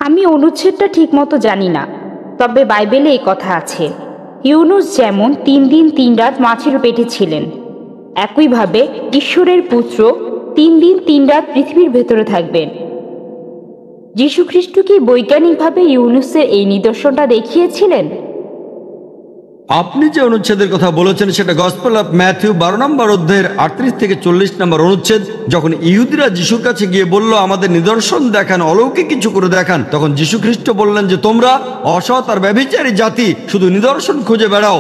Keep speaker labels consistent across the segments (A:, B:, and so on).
A: আমি অনুচ্ছেদটা ঠিকমতো জানি না, তবে বাইবেলে এই কথা আছে, ইউনুস যেমন 3 দিন 3 রাত মাছের পেটে ছিলেন, একইভাবে ঈশ্বরের পুত্র 3 দিন 3 রাত পৃথিবীর ভেতরে থাকবেন। যীশুখ্রিস্ট কি বৈজ্ঞানিকভাবে ইউনুসের এই নিদর্শনটা দেখিয়েছিলেন?
B: আপনি যে অনুচ্ছেদের কথা বলেছেন সেটা গসপেল অফ ম্যাথিউ 12 নম্বর অধ্যায়ের 38 থেকে 40 নম্বর অনুচ্ছেদ। যখন ইহুদিরা যিশুর কাছে গিয়ে বলল, আমাদের নিদর্শন দেখান, অলৌকিক কিছু করে দেখান, তখন যীশু খ্রিস্ট বললেন যে, তোমরা অসৎ আর ব্যভিচারী জাতি, শুধু নিদর্শন খুঁজে বেড়াও,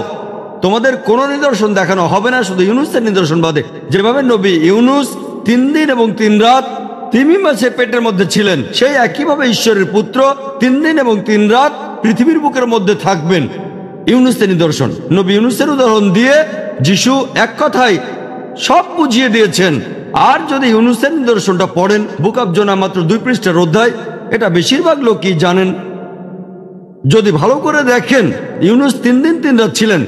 B: তোমাদের কোনো নিদর্শন দেখানো হবে না, শুধু ইউনুসের নিদর্শন বাদে। যেভাবে নবী ইউনুস 3 দিন এবং 3 রাত তিমি মাছের পেটের মধ্যে ছিলেন, সেই একইভাবে ঈশ্বরের পুত্র 3 দিন এবং 3 রাত পৃথিবীর বুকের মধ্যে থাকবেন। ইউনুসের নিদর্শন, নবী ইউনুসের উদাহরণ দিয়ে যিশু এক কথায় সব বুঝিয়ে দিয়েছেন। আর যদি ইউনুসের নিদর্শনটা পড়েন, বুক অব জোনা মাত্র 2 পৃষ্ঠার অধ্যায়, এটা বেশিরভাগ লোকই জানেন। যদি ভালো করে দেখেন, ইউনুস 3 দিন 3 রাত ছিলেন,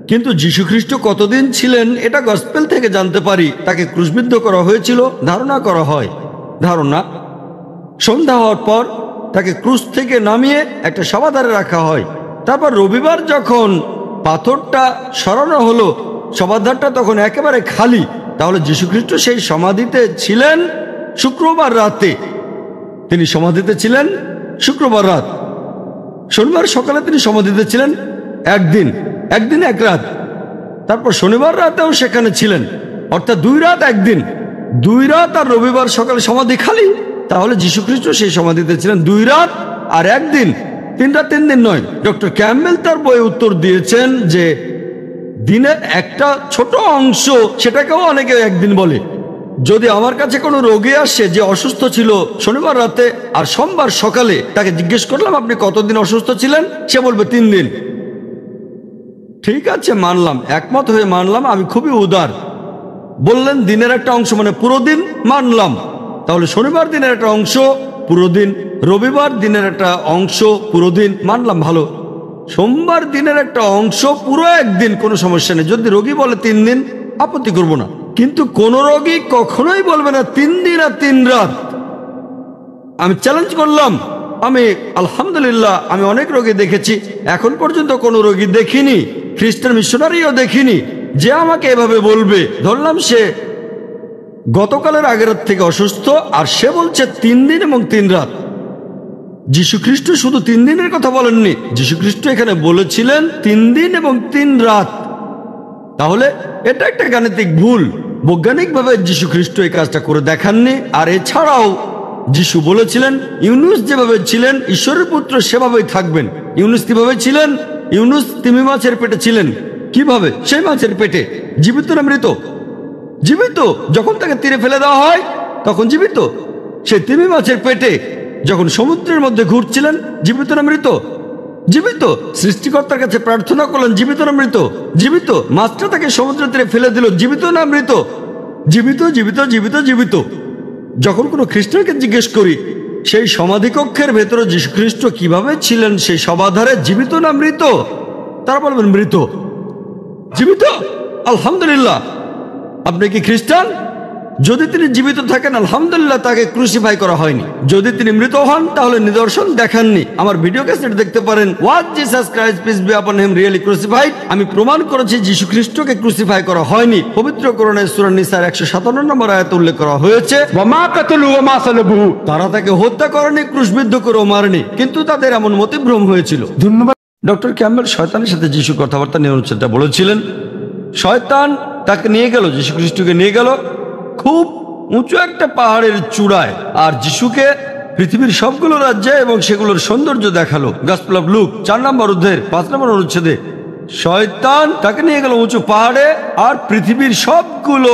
B: কিন্তু যীশু খ্রিস্ট কতদিন ছিলেন এটা গসপেল থেকে জানতে পারি। তাকে ক্রুশবিদ্ধ করা হয়েছিল, ধারণা করা হয়, সন্ধ্যা হওয়ার পর তাকে ক্রুশ থেকে নামিয়ে একটা সমাধারে রাখা হয়। তারপর রবিবার যখন পাথরটা সরানো হলো, সমাধারটা তখন একেবারে খালি। তাহলে যীশুখ্রিস্ট সেই সমাধিতে ছিলেন শুক্রবার রাতে। তিনি সমাধিতে ছিলেন শুক্রবার রাত। শনিবার সকালে তিনি সমাধিতে ছিলেন একদিন 1 রাত। তারপর শনিবার রাতেও সেখানে ছিলেন, অর্থাৎ 2 রাত 1 দিন, 2 রাত আর রবিবার সকালে সমাধি খালি। তাহলে যীশুখ্রিস্ট সেই সমাধিতে ছিলেন 2 রাত আর 1 দিন, 3 রাত 3 দিন নয়। ডক্টর ক্যাম্বেল তার বইয়ে উত্তর দিয়েছেন যে দিনের একটা ছোট অংশ, সেটাকেও অনেকে 1 দিন বলে। যদি আমার কাছে কোনো রোগী আসে যে অসুস্থ ছিল শনিবার রাতে আর সোমবার সকালে, তাকে জিজ্ঞেস করলাম আপনি কতদিন অসুস্থ ছিলেন, সে বলবে 3 দিন। ঠিক আছে, মানলাম, একমত হয়ে মানলাম, আমি খুবই উদার। বললেন দিনের একটা অংশ মানে পুরো দিন, মানলাম। তাহলে শনিবার দিনের একটা অংশ পুরো দিন, রবিবার দিনের একটা অংশ পুরো দিন, মানলাম, ভালো। সোমবার দিনের একটা অংশ পুরো 1 দিন, কোনো সমস্যা নেই। যদি রোগী বলে 3 দিন, আপত্তি করব না, কিন্তু কোন রোগী কখনোই বলবে না 3 দিন আর 3 রাত। আমি চ্যালেঞ্জ করলাম। আমি আলহামদুলিল্লাহ আমি অনেক রোগী দেখেছি, এখন পর্যন্ত কোনো রোগী দেখিনি, খ্রিস্টান মিশনারিও দেখিনি যে আমাকে এভাবে বলবে। ধরলাম সে গতকালের আগের রাত থেকে অসুস্থ, আর সে বলছে 3 দিন এবং 3 রাত। যীশুখ্রিস্ট শুধু 3 দিনের কথা বলেননি, যীশুখ্রিস্ট এখানে বলেছিলেন 3 দিন এবং 3 রাত। তাহলে এটা একটা গাণিতিক ভুল। বৈজ্ঞানিকভাবে যীশুখ্রিস্ট এই কাজটা করে দেখাননি। আর এছাড়াও যিশু বলেছিলেন ইউনুস যেভাবে ছিলেন ঈশ্বরের পুত্র সেভাবেই থাকবেন। ইউনুস কিভাবে ছিলেন? ইউনুস তিমি মাছের পেটে ছিলেন। কিভাবে? সেই মাছের পেটে। জীবিত না মৃত? জীবিত। যখন তাকে তীরে ফেলে দেওয়া হয় তখন জীবিত। সেই তিমি মাছের পেটে যখন সমুদ্রের মধ্যে ঘুরছিলেন, জীবিত না মৃত? জীবিত। সৃষ্টিকর্তার কাছে প্রার্থনা করলেন, জীবিত না মৃত? জীবিত। মাছটা তাকে সমুদ্রের তীরে ফেলে দিল, জীবিত না মৃত? জীবিত, জীবিত, জীবিত, জীবিত। যখন কোনো খ্রিস্টানকে জিজ্ঞেস করি সেই সমাধিকক্ষের ভেতরে যীশু খ্রিস্ট কিভাবে ছিলেন সেই সমাধারে, জীবিত না মৃত, তারা বলবেন মৃত। জীবিত? আলহামদুলিল্লাহ। আপনি কি খ্রিস্টান? যদি তিনি জীবিত থাকেন আলহামদুলিল্লাহ, তাকে ক্রুসিফাই করা হয়নি। যদি তিনি মৃত হন তাহলে নিদর্শন দেখাননি। আমার ভিডিও ক্যাসেট দেখতে পারেন, ওয়াজ Jesus Christ peace be upon him really crucified. আমি প্রমাণ করেছি যীশু খ্রিস্টকে ক্রুসিফাই করা হয়নি। পবিত্র কোরআনে সূরা নিসার 157 নম্বর আয়াতে উল্লেখ করা হয়েছে, ওয়ামা কাতালু ওয়ামা সালাবুহু, তারা তাকে হত্যা করেনি, ক্রুশবিদ্ধ করে মারেনি, কিন্তু তাদের এমন মতিভ্রম হয়েছিল। ধন্যবাদ। ডক্টর ক্যাম্বেল শয়তানের সাথে যিশু কথাবার্তা নিয়ে অনুচ্ছেদটা বলেছিলেন। শয়তান তাকে নিয়ে গেল, যীশু খ্রিস্টকে নিয়ে গেল খুব উঁচু একটা পাহাড়ের চূড়ায়, আর যিশুকে পৃথিবীর সবগুলো রাজ্যে এবং সেগুলোর সৌন্দর্য দেখালো। গসপেল অফ লুক 4 নম্বর অধ্যায়ের 5 নম্বর অনুচ্ছেদে শয়তান তাকে নিয়ে গেল উঁচু পাহাড়ে আর পৃথিবীর সবগুলো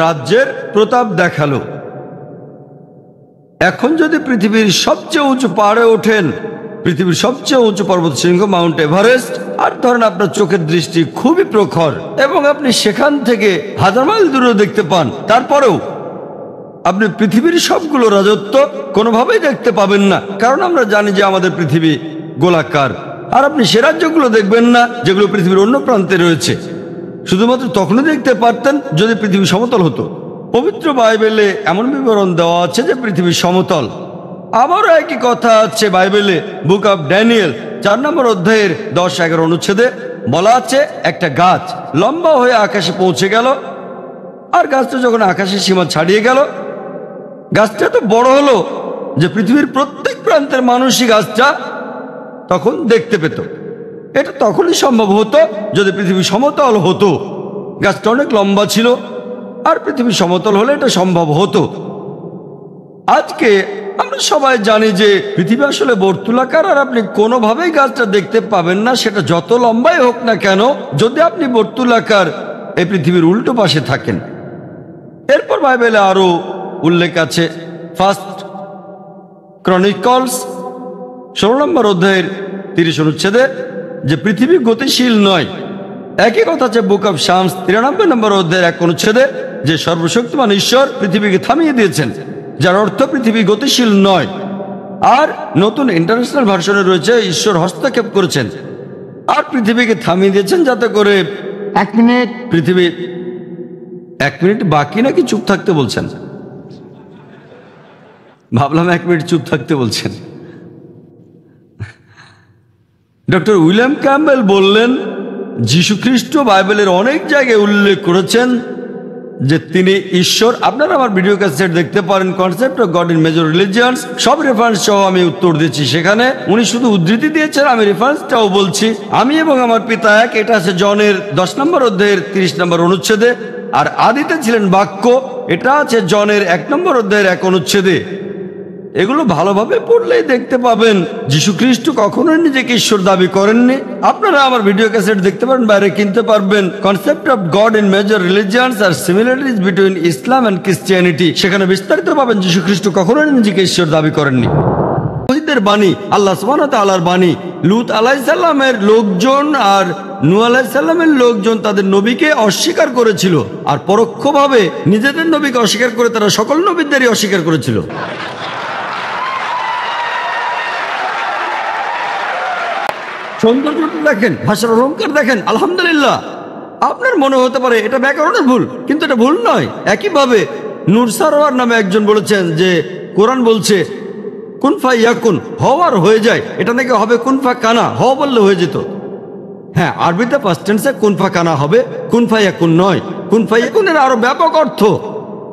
B: রাজ্যের প্রতাপ দেখালো। এখন যদি পৃথিবীর সবচেয়ে উঁচু পাহাড়ে ওঠেন, পৃথিবীর সবচেয়ে উঁচু পর্বত শৃঙ্গ মাউন্ট এভারেস্ট, আর ধরেন আপনার চোখের দৃষ্টি খুবই প্রখর এবং আপনি সেখান থেকে 1000 মাইল দূরে দেখতে পান, তারপরেও আপনি পৃথিবীর সবগুলো রাজত্ব কোনোভাবেই দেখতে পাবেন না, কারণ আমরা জানি যে আমাদের পৃথিবী গোলাকার। আর আপনি সে রাজ্যগুলো দেখবেন না যেগুলো পৃথিবীর অন্য প্রান্তে রয়েছে। শুধুমাত্র তখনই দেখতে পারতেন যদি পৃথিবী সমতল হতো। পবিত্র বাইবেলে এমন বিবরণ দেওয়া আছে যে পৃথিবী সমতল। আবারও একই কথা আছে বাইবেলে, বুক অফ ড্যানিয়েল 4 নম্বর অধ্যায়ের 10-11 অনুচ্ছেদে বলা আছে, একটা গাছ লম্বা হয়ে আকাশে পৌঁছে গেল, আর গাছটা যখন আকাশের সীমা ছাড়িয়ে গেল, গাছটা তো বড় হলো যে পৃথিবীর প্রত্যেক প্রান্তের মানুষই গাছটা তখন দেখতে পেত। এটা তখনই সম্ভব হতো যদি পৃথিবী সমতল হতো। গাছটা অনেক লম্বা ছিল, আর পৃথিবী সমতল হলে এটা সম্ভব হতো। আজকে আমরা সবাই জানি যে পৃথিবী আসলে বর্তুলাকার, আর আপনি কোনোভাবেই গাছটা দেখতে পাবেন না, সেটা যত লম্বাই হোক না কেন, যদি আপনি বর্তুলাকার এই পৃথিবীর উল্টো পাশে থাকেন। এরপর বাইবেলে আরো উল্লেখ আছে, ফার্স্ট ক্রনিকলস 16 নম্বর অধ্যায়ের 30 অনুচ্ছেদে, যে পৃথিবী গতিশীল নয়। একই কথা আছে বুক অফ শামস 93 নম্বর অধ্যায়ের 1 অনুচ্ছেদে, যে সর্বশক্তিমান ঈশ্বর পৃথিবীকে থামিয়ে দিয়েছেন, যার অর্থ পৃথিবী গতিশীল নয়। আর নতুন ইন্টারন্যাশনাল ভার্সনে রয়েছে, ঈশ্বর হস্তক্ষেপ করেছেন আর পৃথিবীকে থামিয়ে দিয়েছেন, যাতে করে
C: 1 মিনিট
B: পৃথিবী 1 মিনিট বাকি নাকি চুপ থাকতে বলছেন? ভাবলাম 1 মিনিট চুপ থাকতে বলছেন। ডক্টর উইলিয়াম ক্যাম্বেল বললেন, যীশু খ্রিস্ট বাইবেলের অনেক জায়গায় উল্লেখ করেছেন যে তিনি ঈশ্বর। আপনারা আমার ভিডিও ক্যাসেট দেখতে পারেন, concept of God in major religions, সব রেফারেন্স সহ আমি উত্তর দিচ্ছি। সেখানে উনি শুধু উদ্ধৃতি দিয়েছেন, আমি রেফারেন্সটাও বলছি। আমি এবং আমার পিতা এক, এটা আছে জনের 10 নম্বর অধ্যায়ের 30 নম্বর অনুচ্ছেদে। আর আদিতে ছিলেন বাক্য, এটা আছে জনের 1 নম্বর অধ্যায়ের 1 অনুচ্ছেদে। এগুলো ভালোভাবে পড়লেই দেখতে পাবেন যীশু খ্রিস্ট কখনোই নিজেকে ঈশ্বর দাবি করেননি। আপনারা আমার ভিডিও ক্যাসেট দেখতে পারেন, বাইরে কিনতে পারবেন, concept of God in major religions আর similarities between Islam and Christianity. সেখানে বিস্তারিত পাবেন যীশু খ্রিস্ট কখনোই নিজেকে ঈশ্বর দাবি করেননি। শহীদের বাণী, আল্লাহ সুবহানাহু ওয়া তাআলার বাণী, লূত আলাইহিস সালামের লোকজন আর নূহ আলাইহিস সালামের লোকজন তাদের নবীকে অস্বীকার করেছিল, আর পরোক্ষভাবে নিজেদের নবীকে অস্বীকার করে তারা সকল নবীদেরই অস্বীকার করেছিল। সৌন্দর্যটা দেখেন, ভাষার অলঙ্কার দেখেন, আলহামদুলিল্লাহ। আপনার মনে হতে পারে এটা ব্যাকরণের ভুল, কিন্তু এটা ভুল নয়। একইভাবে নূর সারোয়ার নামে একজন বলেছেন যে কোরআন বলছে কুনফা ইয়াকুন, হওয়ার হয়ে যায়, এটা নাকি হবে কুনফা কানা, হ বললে হয়ে যেত। হ্যাঁ, আরবিতে ফার্স্ট টেন্সে কুনফা কানা হবে, কুনফা ইয়াকুন নয়। কুনফা ইয়াকুনের আরো ব্যাপক অর্থ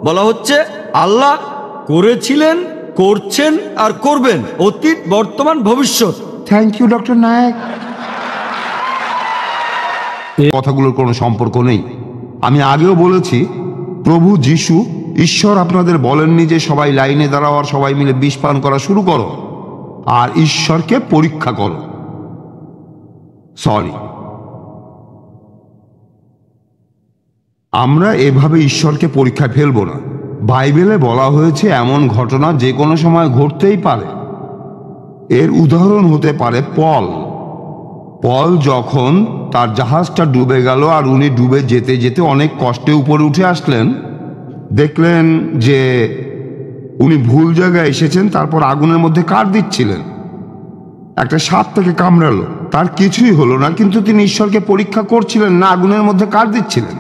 B: বলা হচ্ছে আল্লাহ করেছিলেন, করছেন আর করবেন, অতীত, বর্তমান, ভবিষ্যৎ।
C: Thank you doctor Naik.
D: এই কথাগুলোর কোনো সম্পর্ক নেই। আমি আগেও বলেছি, প্রভু যিশু ঈশ্বর আপনাদের বলেননি যে সবাই লাইনে দাঁড়াও আর সবাই মিলে বিষ পান করা শুরু করো আর ঈশ্বরকে পরীক্ষা করো। সরি, আমরা এভাবে ঈশ্বরকে পরীক্ষায় ফেলবো না। বাইবেলে বলা হয়েছে এমন ঘটনা যে কোনো সময় ঘটতেই পারে। এর উদাহরণ হতে পারে পল যখন তার জাহাজটা ডুবে গেল আর উনি ডুবে যেতে যেতে অনেক কষ্টে উপরে উঠে আসলেন, দেখলেন যে উনি ভুল জায়গায় এসেছেন। তারপর আগুনের মধ্যে কাঠ দিচ্ছিলেন, একটা সাপ তাকে কামড়ালো, তার কিছুই হলো না, কিন্তু তিনি ঈশ্বরকে পরীক্ষা করছিলেন না, আগুনের মধ্যে কাঠ দিচ্ছিলেন।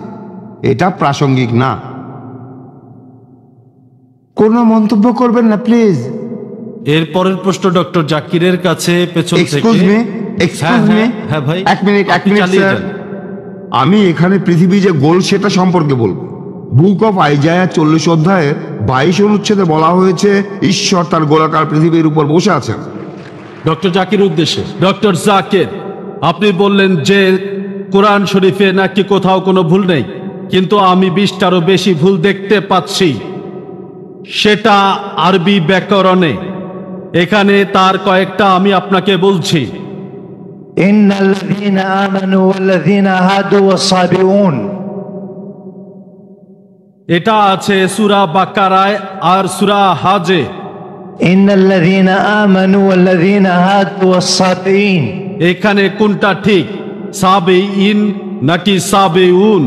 D: এটা প্রাসঙ্গিক না।
C: কোনো মন্তব্য করবেন না প্লিজ।
E: এর পরের প্রশ্ন ডক্টর জাকিরের কাছে পেছন থেকে।
D: এক্সকিউজ মি,
E: হ্যাঁ ভাই,
D: 1 মিনিট স্যার। আমি এখানে পৃথিবী যে গোল সেটা সম্পর্কে বলবো। বুক অফ আইজায়া 40 অধ্যায়ের 22 অনুচ্ছেদে বলা হয়েছে ঈশ্বর তার গোলাকার পৃথিবীর উপর বসে আছেন।
E: ডক্টর জাকির উদ্দেশ্যে, ডক্টর জাকির, আপনি বললেন যে কোরআন শরীফে নাকি কোথাও কোনো ভুল নেই, কিন্তু আমি 20টারও বেশি ভুল দেখতে পাচ্ছি, সেটা আরবি ব্যাকরণে। এখানে তার কয়েকটা আমি আপনাকে বলছি।
F: ইন্নাল্লাযীনা আমানু ওয়াল্লাযীনা হাদু ওয়াস-সাবিউন,
E: এটা আছে সূরা বাকারায় আর সূরা হাজে।
F: ইন্নাল্লাযীনা আমানু ওয়াল্লাযীনা হাদু ওয়াস-সাবিঈন,
E: এখানে কোনটা ঠিক, সাবিঈন নাকি সাবিউন?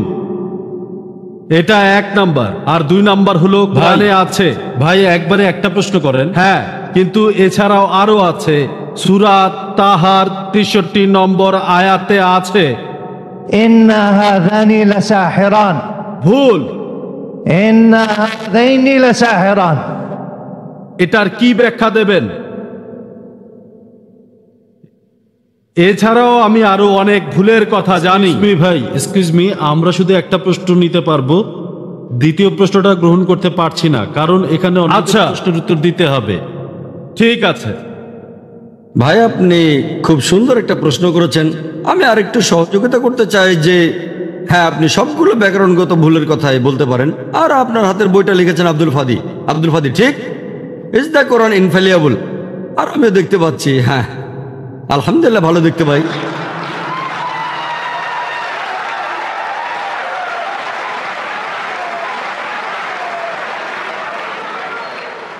E: এটা 1 নাম্বার। আর 2 নাম্বার হলো কোরআনে আছে। ভাই একবারে একটা প্রশ্ন করেন। হ্যাঁ, কিন্তু এছাড়াও আরো আছে। সূরা তাহার 63 নম্বর আয়াতে আছে
F: ইন্না হাযানি লাসাহিরান।
E: ভুল।
F: ইন্না হাযাইনি লাসাহিরান,
E: এটার কি ব্যাখ্যা দেবেন? এছাড়াও আমি আরো অনেক ভুলের কথা জানি। ভাই এক্সকিউজ মি, আমরা শুধু একটা প্রশ্ন নিতে পারবো, দ্বিতীয় প্রশ্নটা গ্রহণ করতে পারছি না, কারণ এখানে অনেক প্রশ্নের উত্তর দিতে হবে। ঠিক আছে
B: ভাই, আপনি খুব সুন্দর একটা প্রশ্ন করেছেন। আমি আরেকটু সহযোগিতা করতে চাই যে হ্যাঁ, আপনি সবগুলো ব্যাকরণগত ভুলের কথাই বলতে পারেন। আর আপনার হাতের বইটা লিখেছেন আব্দুল ফাদি। আব্দুল ফাদি, ঠিক? ইজ দ্য কোরআন ইনফ্যালিয়েবল? আর আমিও দেখতে পাচ্ছি, হ্যাঁ আলহামদুলিল্লাহ, ভালো দেখতে পাই।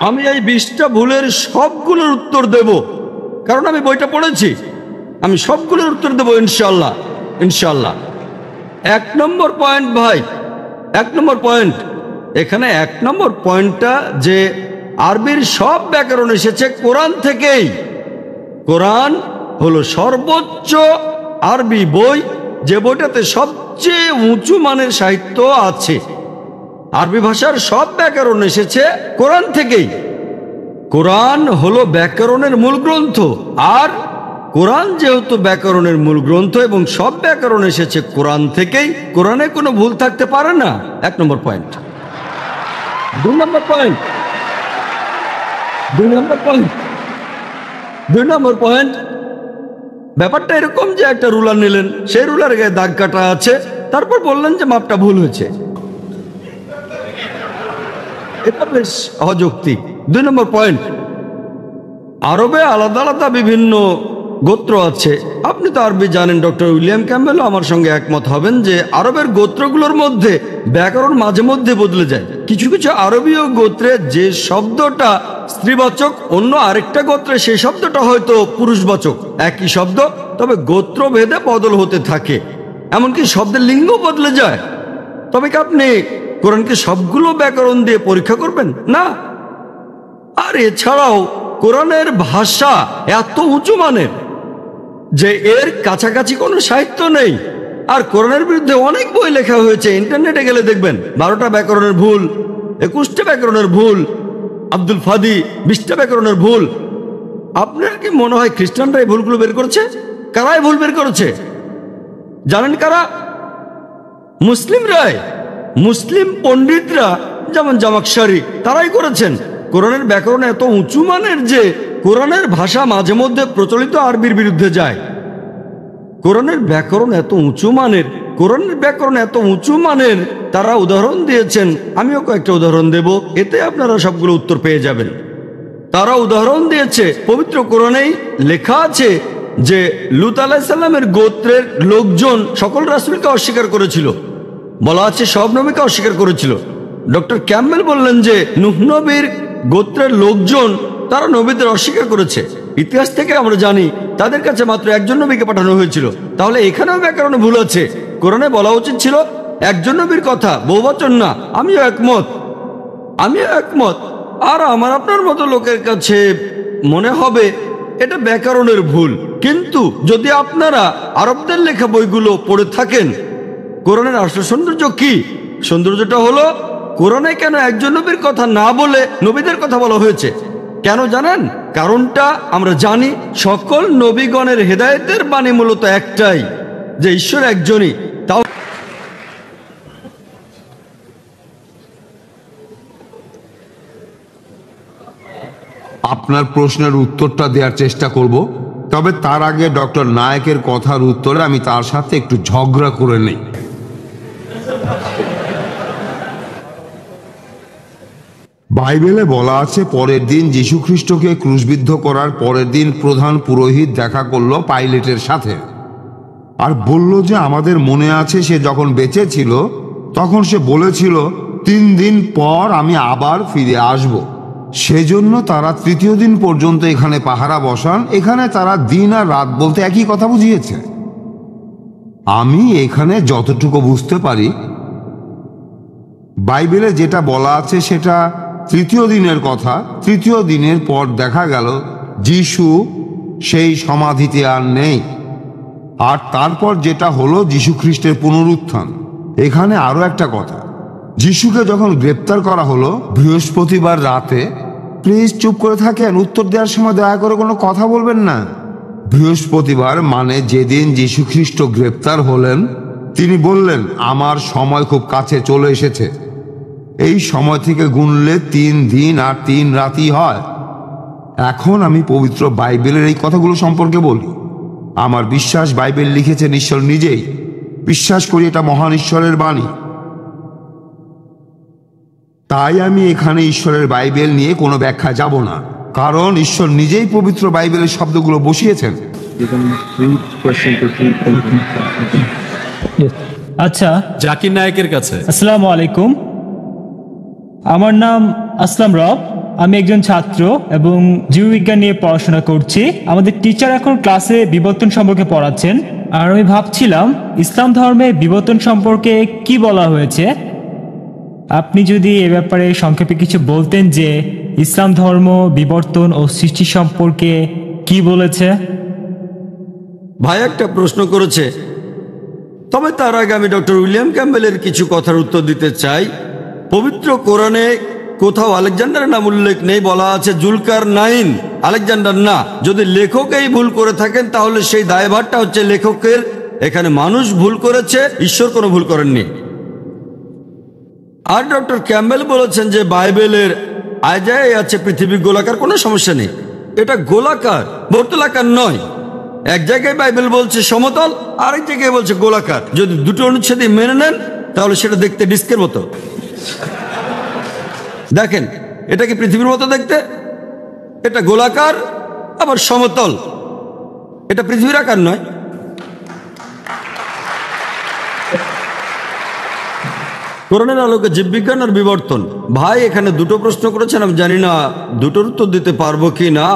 B: আমি এই 20টা ভুলের সবগুলোর উত্তর দেব, কারণ আমি বইটা পড়েছি। আমি সবগুলোর উত্তর দেব ইনশাল্লাহ, ইনশাল্লাহ। 1 নম্বর পয়েন্ট ভাই, 1 নম্বর পয়েন্ট, এখানে 1 নম্বর পয়েন্টটা যে আরবির সব ব্যাকরণ এসেছে কোরআন থেকেই। কোরআন হলো সর্বোচ্চ আরবি বই, যে বইটাতে সবচেয়ে উঁচু মানের সাহিত্য আছে। আরবি ভাষার সব ব্যাকরণ এসেছে কোরআন থেকেই। কোরআন হলো ব্যাকরণের মূল গ্রন্থ, আর কোরআন যেহেতু ব্যাকরণের মূল গ্রন্থ এবং সব ব্যাকরণ এসেছে কোরআন থেকেই, কোরআনে কোনো ভুল থাকতে পারে না। 1 নম্বর পয়েন্ট। 2 নম্বর পয়েন্ট, 2 নম্বর পয়েন্ট, 2 নম্বর পয়েন্ট, ব্যাপারটা এরকম যে একটা রুলার নিলেন, সেই রুলার গায়ে দাগ কাটা আছে, তারপর বললেন যে মাপটা ভুল হয়েছে। এটা বেশ অযৌক্তিক। 2 নম্বর পয়েন্ট, আরবে আলাদা আলাদা বিভিন্ন গোত্র আছে। আপনি তো আরবি জানেন, ডক্টর উইলিয়াম ক্যাম্বেলও আমার সঙ্গে একমত হবেন যে আরবের গোত্রগুলোর মধ্যে ব্যাকরণ মাঝে মধ্যে বদলে যায়। কিছু কিছু আরবীয় গোত্রে যে শব্দটা স্ত্রীবাচক, অন্য আরেকটা গোত্রে সেই শব্দটা হয়তো পুরুষবাচক। একই শব্দ, তবে গোত্র ভেদে বদল হতে থাকে, এমনকি শব্দের লিঙ্গ বদলে যায়। তবে কি আপনি কোরআনকে সবগুলো ব্যাকরণ দিয়ে পরীক্ষা করবেন? না। আর এছাড়াও কোরআনের ভাষা এত উঁচু মানের যে এর কাছাকাছি কোনো সাহিত্য নেই। আর কোরআনের বিরুদ্ধে অনেক বই লেখা হয়েছে, ইন্টারনেটে গেলে দেখবেন 12টা ব্যাকরণের ভুল, 21টা ব্যাকরণের ভুল, আব্দুল ফাদি 20টা ব্যাকরণের ভুল। আপনার কি মনে হয় খ্রিস্টানরা এই ভুলগুলো বের করেছে? কারাই ভুল বের করেছে জানেন? কারা? মুসলিমরাই। মুসলিম পণ্ডিতরা, যেমন জামাকশারি, তারাই করেছেন। কোরআনের ব্যাকরণ এত উঁচু মানের যে কোরআনের ভাষা মাঝে মধ্যে প্রচলিত আরবির বিরুদ্ধে যায়। কোরআনের ব্যাকরণ এত উঁচু মানের, কোরআনের ব্যাকরণ এত উঁচু মানের, তারা উদাহরণ দিয়েছেন। আমিও কয়েকটা উদাহরণ দেব, এতে আপনারা সবগুলো উত্তর পেয়ে যাবেন। তারা উদাহরণ দিয়েছে, পবিত্র কোরআনেই লেখা আছে যে লূত আলাইহিস সালামের গোত্রের লোকজন সকল রাসূলকে অস্বীকার করেছিল। বলা আছে সব নবীকে অস্বীকার করেছিল। ডক্টর ক্যাম্বেল বললেন যে নূহ নবীর গোত্রের লোকজন, তারা নবীদের অস্বীকার করেছে। ইতিহাস থেকে আমরা জানি তাদের কাছে মাত্র একজন নবীকে পাঠানো হয়েছিল। তাহলে এখানেও ব্যাকরণে ভুল আছে। কোরআনে বলা উচিত ছিল একজন নবীর কথা, বহুবচন না। আমিও একমত, আমিও একমত। আর আমার আপনার মতো লোকের কাছে মনে হবে এটা ব্যাকরণের ভুল। কিন্তু যদি আপনারা আরবদের লেখা বইগুলো পড়ে থাকেন, কোরআনের আসল সৌন্দর্য কি? সৌন্দর্যটা হলো কোরআনে কেন একজন নবীর কথা না বলে নবীদের কথা বলা হয়েছে। কেন জানেন? কারণটা আমরা জানি, সকল নবীগণের হেদায়েতের বাণী মূলত একটাই, যে ঈশ্বর একজনই। তাও
D: আপনার প্রশ্নের উত্তরটা দেওয়ার চেষ্টা করব, তবে তার আগে ডক্টর নায়েকের কথার উত্তরে আমি তার সাথে একটু ঝগড়া করে নেই। বাইবেলে বলা আছে পরের দিন যীশু খ্রিস্টকে ক্রুশবিদ্ধ করার পরের দিন প্রধান পুরোহিত দেখা করলো পাইলেটের সাথে, আর বলল যে আমাদের মনে আছে সে যখন বেঁচে ছিল তখন সে বলেছিল 3 দিন পর আমি আবার ফিরে আসব। সেজন্য তারা 3য় দিন পর্যন্ত এখানে পাহারা বসান। এখানে তারা দিন আর রাত বলতে একই কথা বুঝিয়েছে। আমি এখানে যতটুকু বুঝতে পারি, বাইবেলে যেটা বলা আছে সেটা 3য় দিনের কথা। 3য় দিনের পর দেখা গেল যিশু সেই সমাধিতে আর নেই। আর তারপর যেটা হলো যীশু খ্রিস্টের পুনরুত্থান। এখানে আরো একটা কথা, যিশুকে যখন গ্রেপ্তার করা হলো বৃহস্পতিবার রাতে, প্লিজ চুপ করে থাকেন, উত্তর দেওয়ার সময় দয়া করে কোনো কথা বলবেন না। বৃহস্পতিবার মানে যেদিন যীশুখ্রিস্ট গ্রেপ্তার হলেন, তিনি বললেন, আমার সময় খুব কাছে চলে এসেছে। এই সময় থেকে গুনলে 3 দিন আর 3 রাতই হয়। এখন আমি পবিত্র বাইবেলের এই কথাগুলো সম্পর্কে বলি। আমার বিশ্বাস বাইবেল লিখেছেন ঈশ্বর নিজেই। বিশ্বাস করি এটা মহান ঈশ্বরের বাণী। তাই আমি এখানে ঈশ্বরের বাইবেল নিয়ে কোনো ব্যাখ্যা যাব না, কারণ ঈশ্বর নিজেই পবিত্র বাইবেলের শব্দগুলো বসিয়েছেন।
G: আচ্ছা,
E: জাকির নায়েকের কাছে।
G: আসসালামু আলাইকুম। আমার নাম আসলাম রব। আমি একজন ছাত্র এবং জীববিজ্ঞান নিয়ে পড়াশোনা করছি। আমাদের টিচার এখন ক্লাসে বিবর্তন সম্পর্কে পড়াচ্ছেন, আর আমি ভাবছিলাম ইসলাম ধর্মে বিবর্তন সম্পর্কে কি বলা হয়েছে। আপনি যদি এ ব্যাপারে সংক্ষেপে কিছু বলতেন যে ইসলাম ধর্ম বিবর্তন ও সৃষ্টি সম্পর্কে কি বলেছে।
B: ভাই একটা প্রশ্ন করেছে, তবে তার আগে আমি ডক্টর উইলিয়াম ক্যাম্বেলের কিছু কথার উত্তর দিতে চাই। পবিত্র কোরআনে কোথাও আলেকজান্ডারের নাম উল্লেখ নেই, বলা আছে জুলকার নাইন, আলেকজান্ডার না। যদি লেখক এই ভুল করে থাকেন তাহলে সেই দায়ভারটা হচ্ছে লেখকের। এখানে মানুষ ভুল করেছে, ঈশ্বর কোনো ভুল করেননি। আর ডক্টর ক্যাম্বেল বলেছেন যে বাইবেলের আয়ায় আছে পৃথিবী গোলাকার, কোনো সমস্যা নেই। এটা গোলাকার, বর্তুলাকার নয়। এক জায়গায় বাইবেল বলছে সমতল, আরেক জায়গায় বলছে গোলাকার। যদি দুটো অনুচ্ছেদই মেনে নেন তাহলে সেটা দেখতে ডিস্কের মতো। দেখেন, এটা কি পৃথিবীর মতো দেখতে? এটা গোলাকার আবার সমতল, এটা পৃথিবীর আকার নয়। কোরআনের আলোকে জীববিজ্ঞান আর বিবর্তন। ভাই এখানে দুটো প্রশ্ন করেছেন, আমি জানি না দুটোর উত্তর দিতে পারবো কি না।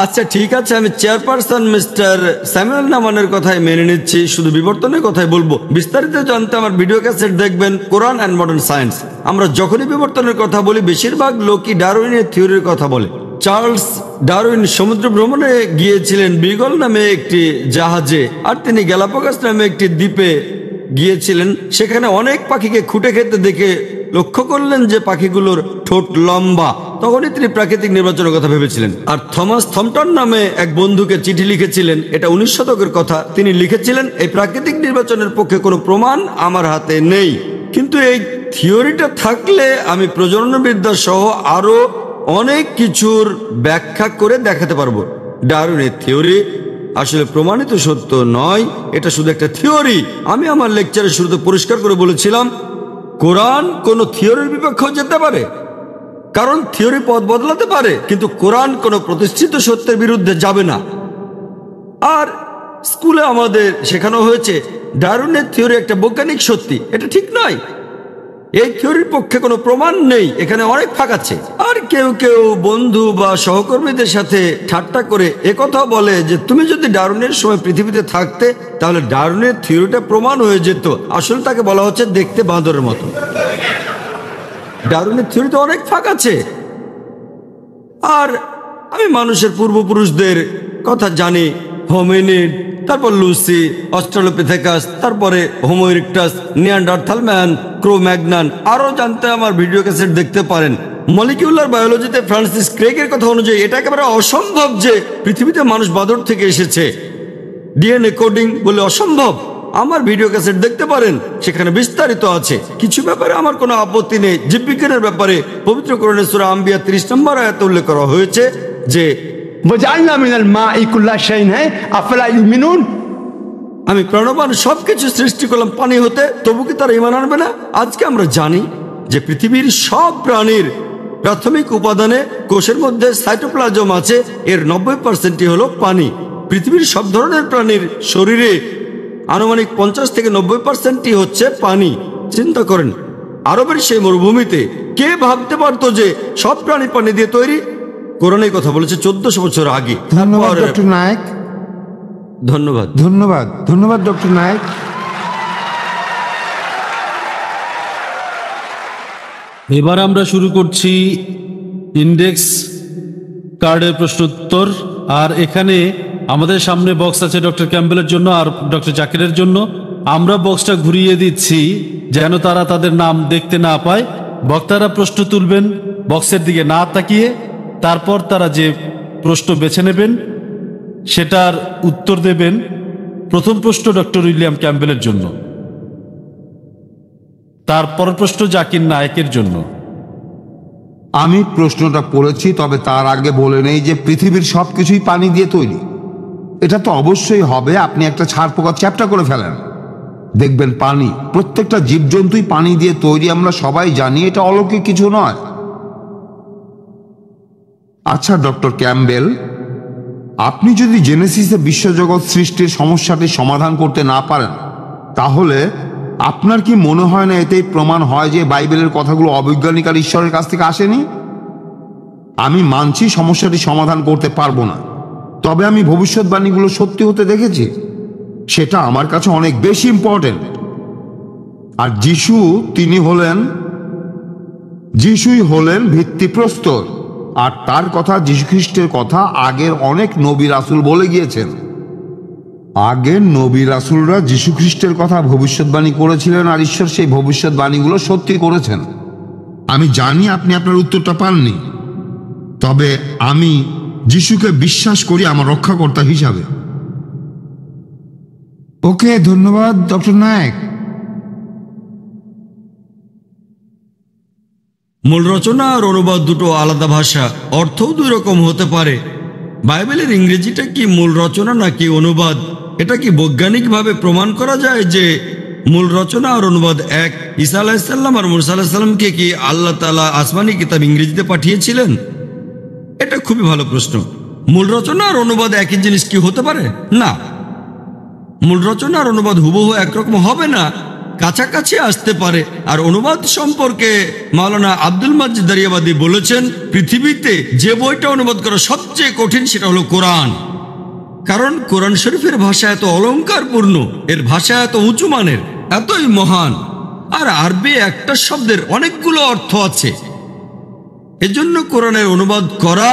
B: আচ্ছা ঠিক আছে, আমি চেয়ারপারসন মিস্টার স্যামুয়েল নামানের কথাই মেনে নিচ্ছি, শুধু বিবর্তনের কথাই বলবো। বিস্তারিত জানতে আমার ভিডিও ক্যাসেট দেখবেন, কোরআন অ্যান্ড মডার্ন সায়েন্স। আমরা যখনই বিবর্তনের কথা বলি বেশিরভাগ লোকই ডারউইনের থিওরির কথা বলে। চার্লস ডারউইন সমুদ্র ভ্রমণে গিয়েছিলেন বিগল নামে একটি জাহাজে, আর তিনি গ্যালাপাগোস নামে একটি দ্বীপে গিয়েছিলেন। সেখানে অনেক পাখিকে খুঁটে খেতে দেখে লক্ষ্য করলেন যে পাখিগুলোর ঠোঁট লম্বা। তখনই তিনি প্রাকৃতিক নির্বাচনের কথা ভেবেছিলেন। আর থমাস থমটন নামে এক বন্ধুকে চিঠি লিখেছিলেন, এটা 19 শতকের কথা। তিনি লিখেছিলেন, এই প্রাকৃতিক নির্বাচনের পক্ষে কোনো প্রমাণ আমার হাতে নেই, কিন্তু এই থিওরিটা থাকলে আমি প্রজননবিদ্যা সহ আরো অনেক কিছুর ব্যাখ্যা করে দেখাতে পারবো। ডারউইনের থিওরি আসলে প্রমাণিত সত্য নয়, এটা শুধু একটা থিওরি। আমি আমার লেকচারের শুরুতে পরিষ্কার করে বলেছিলাম, কোরআন কোনো থিওরির বিপক্ষেও যেতে পারে, কারণ থিওরি পথ বদলাতে পারে, কিন্তু কোরআন কোনো প্রতিষ্ঠিত সত্যের বিরুদ্ধে যাবে না। আর স্কুলে আমাদের শেখানো হয়েছে ডারউইনের থিওরি একটা বৈজ্ঞানিক সত্যি, এটা ঠিক নয়। এই থিওরির পক্ষে কোনো প্রমাণ নেই, এখানে অনেক ফাঁক আছে। আর কেউ কেউ বন্ধু বা সহকর্মীদের সাথে ঠাট্টা করে একথাও বলে যে তুমি যদি ডারউইনের সময় পৃথিবীতে থাকতে তাহলে ডারউইনের থিওরিটা প্রমাণ হয়ে যেত। আসলে তাকে বলা হচ্ছে দেখতে বাঁদরের মতো। ডারউইনের থিওরিতে অনেক ফাঁক আছে। আর আমি মানুষের পূর্বপুরুষদের কথা জানি, হোমিনিড, তারপর লুসি, অস্ট্রালোপিথেকাস, তারপরে হোমো ইরেক্টাস, নিয়ান্ডারথাল ম্যান, ক্রো ম্যাগনান। আরও জানতে আমার ভিডিও ক্যাসেট দেখতে পারেন। মলিকিউলার বায়োলজিতে ফ্রান্সিস ক্রেগের কথা অনুযায়ী এটা একেবারে অসম্ভব যে পৃথিবীতে মানুষ বাঁদর থেকে এসেছে। ডিএনএ কোডিং বলে অসম্ভব। আমার ভিডিও ক্যাসেট দেখতে পারেন, সেখানে বিস্তারিত আছে। কিছু ব্যাপারে আমার কোনো আপত্তি নেই। জীববিজ্ঞানের ব্যাপারে পবিত্র কোরআনে সূরা আম্বিয়া 30 নম্বর আয়াতে উল্লেখ করা হয়েছে যে আমি প্রাণবান সবকিছু সৃষ্টি করলাম পানি হতে, তবু কি তারা ঈমান আনবে না? আজকে আমরা জানি যে পৃথিবীর সব প্রাণীর প্রাথমিক উপাদানে কোষের মধ্যে সাইটোপ্লাজম আছে, এর 90%ই হলো পানি। পৃথিবীর সব ধরনের প্রাণীর শরীরে আনুমানিক 50 থেকে 90%ই হচ্ছে পানি। চিন্তা করেন, আরবের সেই মরুভূমিতে কে ভাবতে পারতো যে সব প্রাণী পানি দিয়ে তৈরি? কোরআনে কথা বলেছে 1400 বছর আগে।
C: ধন্যবাদ ডক্টর নায়েক।
B: ধন্যবাদ
C: ধন্যবাদ ধন্যবাদ ডক্টর নায়েক।
E: এবার আমরা শুরু করছি ইন্ডেক্স কার্ডের প্রশ্নোত্তর। আর এখানে আমাদের সামনে বক্স আছে ডক্টর ক্যাম্বেলের জন্য আর ডক্টর জাকিরের জন্য। আমরা বক্সটা ঘুরিয়ে দিচ্ছি যেন তারা তাদের নাম দেখতে না পায়। বক্তারা প্রশ্ন তুলবেন, বক্সের দিকে না তাকিয়ে তারপর তারা যে প্রশ্ন বেছে নেবেন সেটার উত্তর দেবেন। প্রথম প্রশ্ন ডক্টর উইলিয়াম ক্যাম্বেলের জন্য, তারপর প্রশ্ন জাকির নায়েকের জন্য।
D: আমি প্রশ্নটা পড়েছি, তবে তার আগে বলে নেই যে পৃথিবীর সবকিছুই পানি দিয়ে তৈরি। এটা তো অবশ্যই হবে। আপনি একটা ছাড় পোকা চ্যাপ্টা করে ফেলেন, দেখবেন পানি। প্রত্যেকটা জীবজন্তুই পানি দিয়ে তৈরি, আমরা সবাই জানি, এটা অলৌকিক কিছু নয়। আচ্ছা ডক্টর ক্যাম্বেল, আপনি যদি জেনেসিসে বিশ্বজগৎ সৃষ্টির সমস্যাটি সমাধান করতে না পারেন, তাহলে আপনার কি মনে হয় না এতেই প্রমাণ হয় যে বাইবেলের কথাগুলো অবৈজ্ঞানিক আর ঈশ্বরের কাছ থেকে আসেনি? আমি মানছি সমস্যাটি সমাধান করতে পারবো না, তবে আমি ভবিষ্যৎবাণীগুলো সত্যি হতে দেখেছি। সেটা আমার কাছে অনেক বেশি ইম্পর্টেন্ট। আর যিশুই হলেন ভিত্তিপ্রস্তর। আর তার কথা, যীশুখ্রিস্টের কথা আগের অনেক নবী রাসূল বলে গিয়েছেন। আগের নবী রাসূলরা যীশুখ্রিস্টের কথা ভবিষ্যৎবাণী করেছিলেন, আর ঈশ্বর সেই ভবিষ্যৎবাণীগুলো সত্যি করেছেন। আমি জানি আপনি আপনার উত্তরটা পাননি, তবে আমি যিশুকে বিশ্বাস করি আমার রক্ষাকর্তা হিসাবে।
C: ওকে, ধন্যবাদ ডক্টর নায়েক।
B: মূল রচনা আর অনুবাদ দুটো আলাদা ভাষা, অর্থও দুই রকম হতে পারে। বাইবেলের ইংরেজিটা কি মূল রচনা নাকি অনুবাদ, এটা কি বৈজ্ঞানিকভাবে প্রমাণ করা যায় যে মূল রচনা আর অনুবাদ এক? ঈসা আলাইসাল্লাম আর মুসা আলাইসাল্লামকে কি আল্লাহ তাআলা আসমানি কিতাব ইংরেজিতে পাঠিয়েছিলেন? এটা খুবই ভালো প্রশ্ন। মূল রচনা আর অনুবাদ একই জিনিস কি হতে পারে? না, মূল রচনা আর অনুবাদ হুবহু একরকম হবে না, কাছাকাছি আসতে পারে। আর অনুবাদ সম্পর্কে মাওলানা আব্দুল মাজিদ দারিয়াবাদী বলেছেন, পৃথিবীতে যে বইটা অনুবাদ করা সবচেয়ে কঠিন সেটা হলো কোরআন। কারণ কোরআন শরীফের ভাষা এত অলংকারপূর্ণ, এর ভাষা এত উঁচু মানের, এতই মহান। আর আরবি একটা শব্দের অনেকগুলো অর্থ আছে। এজন্য কোরআনের অনুবাদ করা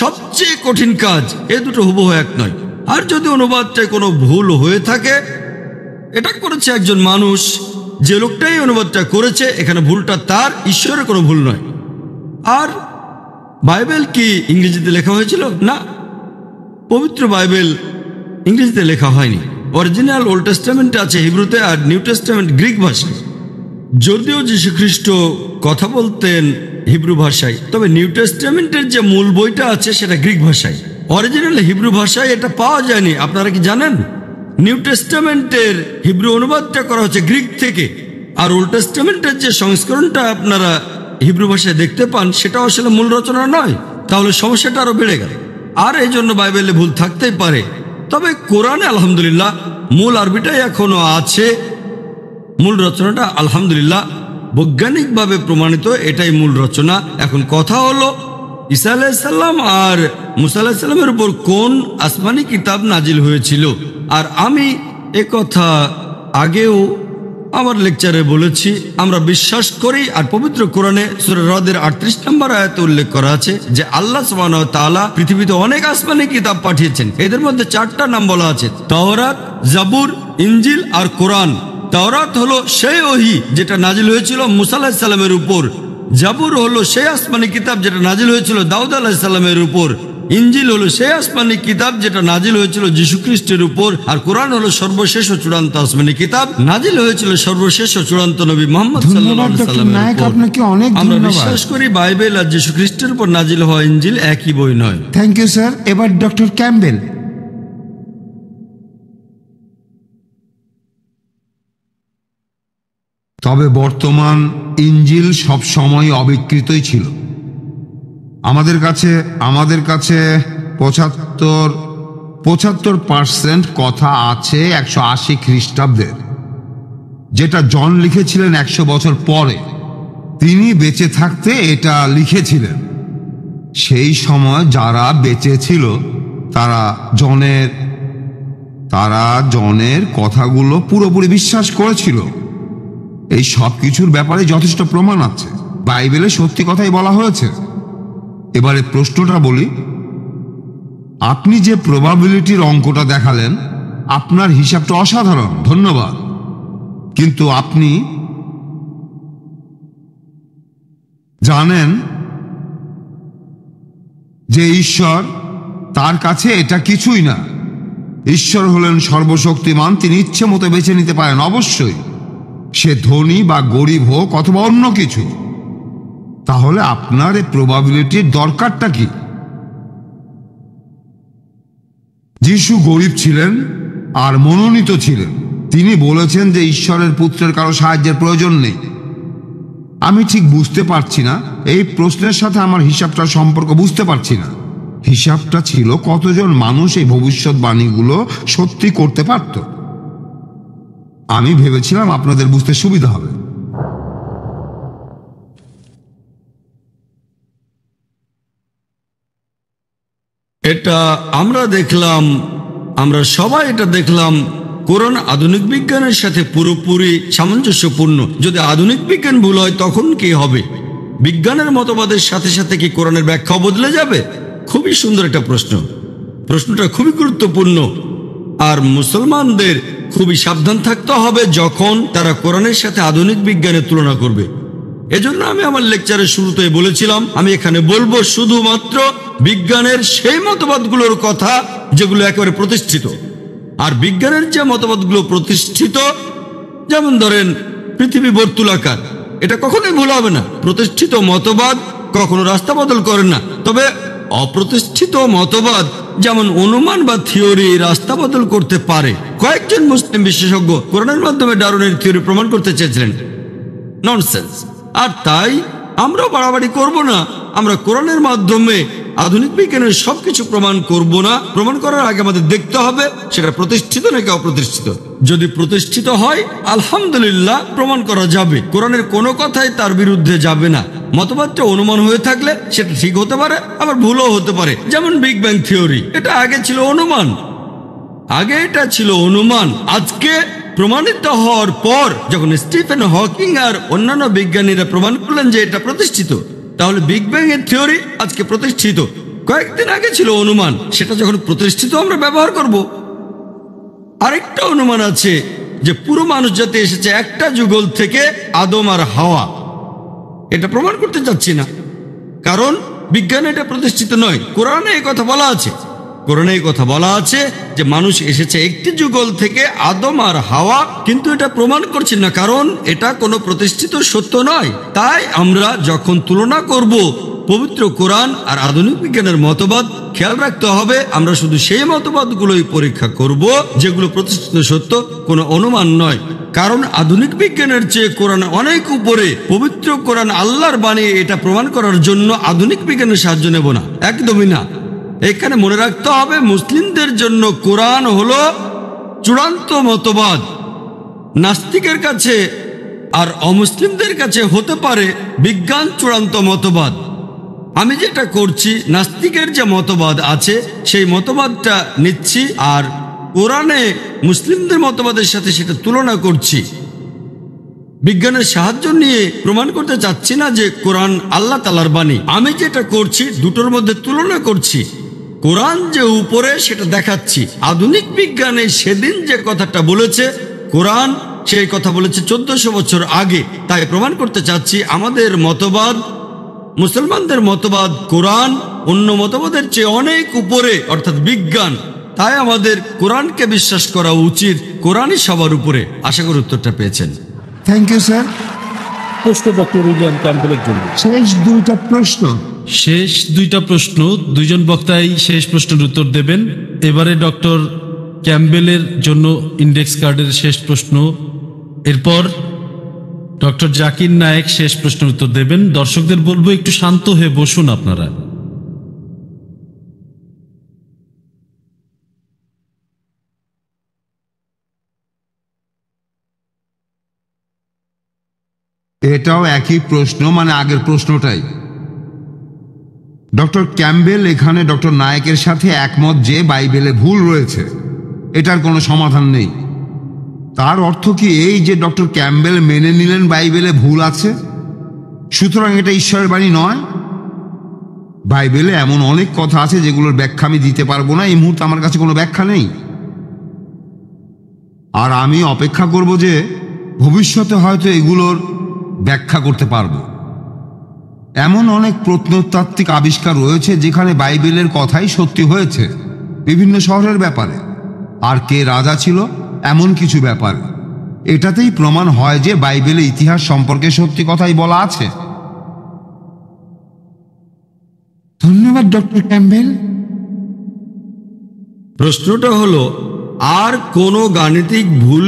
B: সবচেয়ে কঠিন কাজ। এ দুটো হুবহু এক নয়। আর যদি অনুবাদটায় কোনো ভুল হয়ে থাকে, এটা করেছে একজন মানুষ, যে লোকটাই অনুবাদটা করেছে, এখানে ভুলটা তার, ঈশ্বরের কোনো ভুল নয়। আর বাইবেল কি ইংরেজিতে লেখা হয়েছিল? না, পবিত্র বাইবেল ইংরেজিতে লেখা হয়নি। অরিজিনাল ওল্ড টেস্টামেন্ট আছে হিব্রুতে, আর নিউ টেস্টামেন্ট গ্রিক ভাষায়। যদিও যীশুখ্রিস্ট কথা বলতেন হিব্রু ভাষায়, তবে নিউ টেস্টামেন্টের যে মূল বইটা আছে সেটা গ্রিক ভাষায়। অরিজিনাল হিব্রু ভাষায় এটা পাওয়া যায়নি। আপনারা কি জানেন? নিউ টেস্টামেন্টের হিব্রু অনুবাদটা করা হচ্ছে গ্রিক থেকে, আর ওল্ড টেস্টামেন্টের যে সংস্করণটা আপনারা হিব্রু ভাষায় দেখতে পান সেটা আসলে মূল রচনা নয়। তাহলে সমস্যাটা আরো বেড়ে গেল। আর এই জন্য বাইবেলে ভুল থাকতেই পারে। তবে কোরআনে আলহামদুলিল্লাহ মূল আরবিটাই এখনো আছে। মূল রচনাটা আলহামদুলিল্লাহ বৈজ্ঞানিকভাবে প্রমাণিত, এটাই মূল রচনা। এখন কথা হলো ঈসা আলাইসাল্লাম আর মুসা আলাইসাল্লামের উপর কোন আসমানি কিতাব নাজিল হয়েছিল। আর আমি কথা আগেও আমার লেকচারে বলেছি, আমরা বিশ্বাস করি, আর পবিত্র কোরআনে সূরা রদের 38 নম্বর আয়াতে উল্লেখ করা আছে যে আল্লাহ সুবহানাহু ওয়া তাআলা পৃথিবীতে অনেক আসমানি কিতাব পাঠিয়েছেন। এদের মধ্যে 4টা নাম বলা আছে, তাওরাত, জাবুর, ইনজিল আর কোরআন। তাওরাত হলো সেই ওহী যেটা নাজিল হয়েছিল মুসা আলাইহিস সালামের উপর। জাবুর হলো সেই আসমানি কিতাব যেটা নাজিল হয়েছিল দাউদ আলাইহিস সালামের উপর। ইনজিল হলো সেই আসমানি কিতাব যেটা নাজিল হয়েছিল যীশু খ্রিস্টের উপর। আর কোরআন হলো সর্বশেষ ও চূড়ান্ত আসমানি কিতাব, নাজিল হয়েছিল সর্বশেষ ও চূড়ান্ত নবী মুহাম্মদ সাল্লাল্লাহু আলাইহি ওয়াসাল্লামের উপর।
C: আপনাকে অনেক
B: আমরা
C: ধন্যবাদ।
B: বিশ্বাস করি বাইবেল আর যীশু খ্রিস্টের উপর নাজিল হওয়া ইনজিল একই বই নয়।
C: Thank you sir. এবার ডক্টর ক্যাম্বেল।
D: তবে বর্তমান ইনজিল সব সময় অবিকৃতই ছিল। আমাদের কাছে 75% কথা আছে 180 খ্রিস্টাব্দের, যেটা জন লিখেছিলেন 100 বছর পরে। তিনি বেঁচে থাকতে এটা লিখেছিলেন। সেই সময় যারা বেঁচে ছিল তারা জনের কথাগুলো পুরোপুরি বিশ্বাস করেছিল। এই সব কিছুর ব্যাপারে যথেষ্ট প্রমাণ আছে, বাইবেলে সত্যি কথাই বলা হয়েছে। এবারে প্রশ্নটা বলি, আপনি যে প্রবাবিলিটির অঙ্কটা দেখালেন, আপনার হিসাবটা অসাধারণ, ধন্যবাদ। কিন্তু আপনি জানেন যে ঈশ্বর, তার কাছে এটা কিছুই না। ঈশ্বর হলেন সর্বশক্তিমান, তিনি ইচ্ছে মতো বেছে নিতে পারেন। অবশ্যই সে ধনী বা গরিব হোক অথবা অন্য কিছু। তাহলে আপনার এই প্রবাবিলিটির দরকারটা কি? যিশু গরিব ছিলেন আর মনোনীত ছিলেন। তিনি বলেছেন যে ঈশ্বরের পুত্রের কারো সাহায্যের প্রয়োজন নেই। আমি ঠিক বুঝতে পারছি না, এই প্রশ্নের সাথে আমার হিসাবটার সম্পর্ক বুঝতে পারছি না। হিসাবটা ছিল কতজন মানুষ এই ভবিষ্যৎবাণীগুলো সত্যি করতে পারত। আমি ভেবেছিলাম আপনাদের বুঝতে সুবিধা হবে।
B: এটা আমরা সবাই এটা দেখলাম, কোরআন আধুনিক বিজ্ঞানের সাথে পুরোপুরি সামঞ্জস্যপূর্ণ। যদি আধুনিক বিজ্ঞান ভুল হয় তখন কি হবে? বিজ্ঞানের মতবাদের সাথে সাথে কি কোরআনের ব্যাখ্যাও বদলে যাবে? খুবই সুন্দর একটা প্রশ্নটা খুবই গুরুত্বপূর্ণ। আর মুসলমানদের খুবই সাবধান থাকতে হবে যখন তারা কোরআনের সাথে আধুনিক বিজ্ঞানের তুলনা করবে। এজন্য আমি আমার লেকচারের শুরুতে বলেছিলাম, আমি এখানে বলবো শুধুমাত্র বিজ্ঞানের সেই মতবাদগুলোর কথা যেগুলো একেবারে প্রতিষ্ঠিত। আর বিজ্ঞানের যে মতবাদগুলো প্রতিষ্ঠিত, যেমন ধরেন পৃথিবী বর্তুলাকার, এটা কখনোই ভুল হবে না। প্রতিষ্ঠিত মতবাদ কখনো রাস্তা বদল করে না। তবে অপ্রতিষ্ঠিত মতবাদ যেমন অনুমান বা থিওরি রাস্তা বদল করতে পারে। কয়েকজন মুসলিম বিশেষজ্ঞ কোরআনের মাধ্যমে ডারউইনের থিওরি প্রমাণ করতে চেয়েছিলেন। ননসেন্স। আর তাই আমরাও বাড়াবাড়ি করব না। আমরা কোরআনের মাধ্যমে আধুনিক বিজ্ঞানের সবকিছু প্রমাণ করব না। প্রমাণ করার আগে আমাদের দেখতে হবে সেটা প্রতিষ্ঠিত নাকি অপ্রতিষ্ঠিত। যদি প্রতিষ্ঠিত হয় আলহামদুলিল্লাহ প্রমাণ করা যাবে। কোরআনের কোনো কথাই তার বিরুদ্ধে যাবে না। মতবাদটা অনুমান হয়ে থাকলে সেটা ঠিক হতে পারে, আবার ভুলও হতে পারে। যেমন বিগ ব্যাং থিওরি, এটা আগে ছিল অনুমান। আজকে প্রমাণিত হওয়ার পর যখন স্টিফেন হকিং আর অন্যান্য বিজ্ঞানীরা প্রমাণ করলেন যে এটা প্রতিষ্ঠিত, তাহলে বিগ ব্যাং এর থিওরি আজকে প্রতিষ্ঠিত। কয়েকদিন আগে ছিল অনুমান, সেটা যখন প্রতিষ্ঠিত আমরা ব্যবহার করব। আরেকটা অনুমান আছে যে পুরো মানুষ জাতি এসেছে একটা যুগল থেকে, আদম আর হাওয়া। এটা প্রমাণ করতে চাচ্ছি না, কারণ বিজ্ঞানে এটা প্রতিষ্ঠিত নয়। কোরআনে এই কথা বলা আছে যে মানুষ এসেছে একটি যুগল থেকে, আদম আর হাওয়া। কিন্তু এটা প্রমাণ করছি না, কারণ এটা কোনো প্রতিষ্ঠিত সত্য নয়। তাই আমরা যখন তুলনা করব পবিত্র কোরআন আর আধুনিক বিজ্ঞানের মতবাদ, খেয়াল রাখতে হবে আমরা শুধু সেই মতবাদগুলোই পরীক্ষা করব যেগুলো প্রতিষ্ঠিত সত্য, কোনো অনুমান নয়। কারণ আধুনিক বিজ্ঞানের চেয়ে কোরআন অনেক উপরে। পবিত্র কোরআন আল্লাহর বাণী, এটা প্রমাণ করার জন্য আধুনিক বিজ্ঞানের সাহায্য নেব না, একদমই না। এখানে মনে রাখতে হবে মুসলিমদের জন্য কোরআন হলো চূড়ান্ত মতবাদ। নাস্তিকের কাছে আর অমুসলিমদের কাছে হতে পারে বিজ্ঞান চূড়ান্ত মতবাদ। আমি যেটা করছি, নাস্তিকের যে মতবাদ আছে সেই মতবাদটা নিচ্ছি, আর কোরআনে মুসলিমদের মতবাদের সাথে সেটা তুলনা করছি। বিজ্ঞানের সাহায্য নিয়ে প্রমাণ করতে চাচ্ছি না যে কোরআন আল্লাহ তাআলার বাণী। আমি যেটা করছি দুটোর মধ্যে তুলনা করছি। কোরআন যে উপরে সেটা দেখাচ্ছি। আধুনিক বিজ্ঞানে সেদিন যে কথাটা বলেছে, কোরআন সেই কথা বলেছে 1400 বছর আগে। তাই প্রমাণ করতে চাচ্ছি আমাদের মতবাদ, মুসলমানদের মতবাদ, কোরআন অন্য মতবাদের চেয়ে অনেক উপরে, অর্থাৎ বিজ্ঞান। তাই আমাদের কোরআনকে বিশ্বাস করা উচিত। কোরআনই সবার উপরে। আশা করি উত্তরটা পেয়েছেন।
C: Thank you sir.
E: প্রশ্ন ডক্টর উইলিয়াম ক্যাম্পবেলের জন্য।
C: শেষ দুইটা প্রশ্ন
E: দুইজন বক্তাই শেষ প্রশ্নের উত্তর দেবেন। এবারে ডক্টর ক্যাম্পবেলের জন্য ইন্ডেক্স কার্ডের শেষ প্রশ্ন, এরপর ডক্টর জাকির নায়েক শেষ প্রশ্নের উত্তর দেবেন। দর্শকদের বলবো একটু শান্ত হয়ে বসুন আপনারা।
D: এটাও একই প্রশ্ন, মানে আগের প্রশ্নটাই। ডক্টর ক্যাম্পবেল এখানে ডক্টর নায়েকের সাথে একমত যে বাইবেলে ভুল রয়েছে, এটার কোনো সমাধান নেই। তার অর্থ কি এই যে ডক্টর ক্যাম্পবেল মেনে নিলেন বাইবেলে ভুল আছে, সুতরাং এটা ঈশ্বরের বাণী নয়? বাইবেলে এমন অনেক কথা আছে যেগুলোর ব্যাখ্যা আমি দিতে পারবো না। এই মুহূর্তে আমার কাছে কোনো ব্যাখ্যা নেই। আর আমি অপেক্ষা করব যে ভবিষ্যতে হয়তো এগুলোর ব্যাখ্যা করতে পারবো। এমন অনেক প্রত্নতাত্ত্বিক আবিষ্কার রয়েছে যেখানে বাইবেলের কথাই সত্যি হয়েছে, বিভিন্ন শহরের ব্যাপারে আর কে রাজা ছিল এমন কিছু ব্যাপারে। এটাতেই প্রমাণ হয় যে বাইবেলে ইতিহাস সম্পর্কে সত্যি কথাই বলা আছে।
C: ধন্যবাদ ডক্টর ক্যাম্বেল।
B: প্রশ্নটা হলো, আর কোনো গাণিতিক ভুল